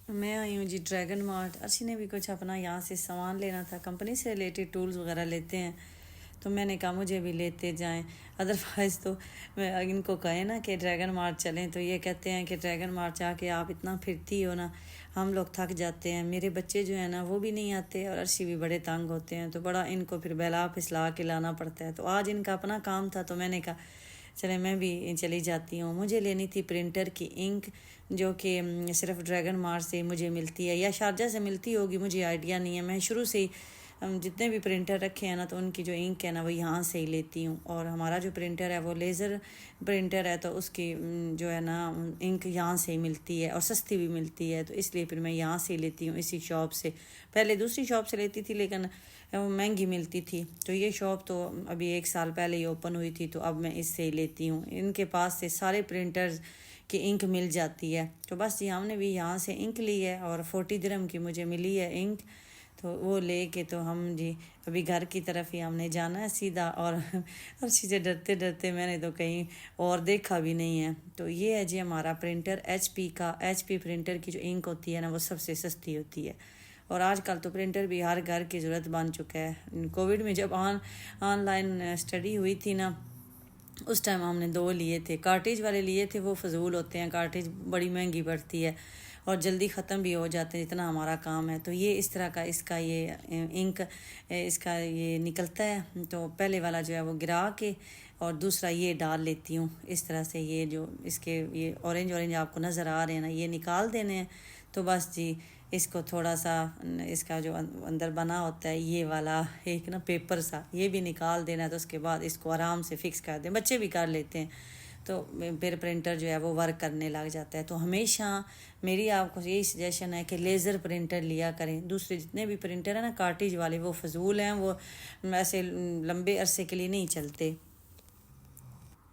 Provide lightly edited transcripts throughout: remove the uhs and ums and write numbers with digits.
मैं आई हूँ जी dragon mart. Arshi ने भी कुछ अपना यहाँ से सामान लेना था, कंपनी से रिलेटेड टूल्स वगैरह लेते हैं, तो मैंने कहा मुझे भी लेते जाएं। अदरवाइज़ तो मैं इनको कहें ना कि ड्रैगन मार्ट चलें तो ये कहते हैं कि ड्रैगन मार्ट जाके आप इतना फिरती हो ना, हम लोग थक जाते हैं। मेरे बच्चे जो है ना वो भी नहीं आते और अर्शी भी बड़े तंग होते हैं, तो बड़ा इनको फिर बहला फिसला के लाना पड़ता है। तो आज इनका अपना काम था, तो मैंने कहा चले मैं भी चली जाती हूँ। मुझे लेनी थी प्रिंटर की इंक, जो कि सिर्फ ड्रैगन मार्ट से मुझे मिलती है या शारजा से मिलती होगी, मुझे आइडिया नहीं है। मैं शुरू से ही जितने भी प्रिंटर रखे हैं ना, तो उनकी जो इंक है ना वो यहाँ से ही लेती हूँ। और हमारा जो प्रिंटर है वो लेज़र प्रिंटर है, तो उसकी जो है ना इंक यहाँ से ही मिलती है और सस्ती भी मिलती है, तो इसलिए फिर मैं यहाँ से ही लेती हूँ, इसी शॉप से। पहले दूसरी शॉप से लेती थी लेकिन वो महंगी मिलती थी, तो ये शॉप तो अभी 1 साल पहले ही ओपन हुई थी, तो अब मैं इससे ही लेती हूँ। इनके पास से सारे प्रिंटर्स की इंक मिल जाती है। तो बस जी हमने भी यहाँ से इंक ली है और 40 दिरहम की मुझे मिली है इंक, तो वो ले के तो हम जी अभी घर की तरफ ही हमने जाना है सीधा। और अर्शी से डरते डरते मैंने तो कहीं और देखा भी नहीं है। तो ये है जी हमारा प्रिंटर HP का। HP प्रिंटर की जो इंक होती है ना वो सबसे सस्ती होती है, और आजकल तो प्रिंटर भी हर घर की ज़रूरत बन चुका है। कोविड में जब ऑनलाइन स्टडी हुई थी ना, उस टाइम हमने 2 लिए थे। कार्टेज वाले लिए थे, वो फजूल होते हैं, कार्टेज बड़ी महंगी पड़ती है और जल्दी ख़त्म भी हो जाते हैं जितना हमारा काम है। तो ये इस तरह का इसका ये इंक इसका ये निकलता है, तो पहले वाला जो है वो गिरा के और दूसरा ये डाल लेती हूँ इस तरह से। ये जो इसके ये ऑरेंज ऑरेंज आपको नज़र आ रहे हैं ना, ये निकाल देने हैं। तो बस जी इसको थोड़ा सा इसका जो अंदर बना होता है ये वाला एक ना पेपर सा, ये भी निकाल देना है। तो उसके बाद इसको आराम से फिक्स कर दें, बच्चे भी कर लेते हैं, तो फिर प्रिंटर जो है वो वर्क करने लग जाता है। तो हमेशा मेरी आपको यही सजेशन है कि लेज़र प्रिंटर लिया करें। दूसरे जितने भी प्रिंटर हैं ना कार्टेज वाले, वो फजूल हैं, वो ऐसे लंबे अरसे के लिए नहीं चलते।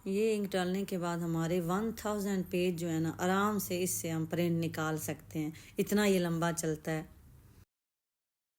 ये इंक डालने के बाद हमारे 1000 पेज जो है ना आराम से इससे हम प्रिंट निकाल सकते हैं, इतना ये लंबा चलता है।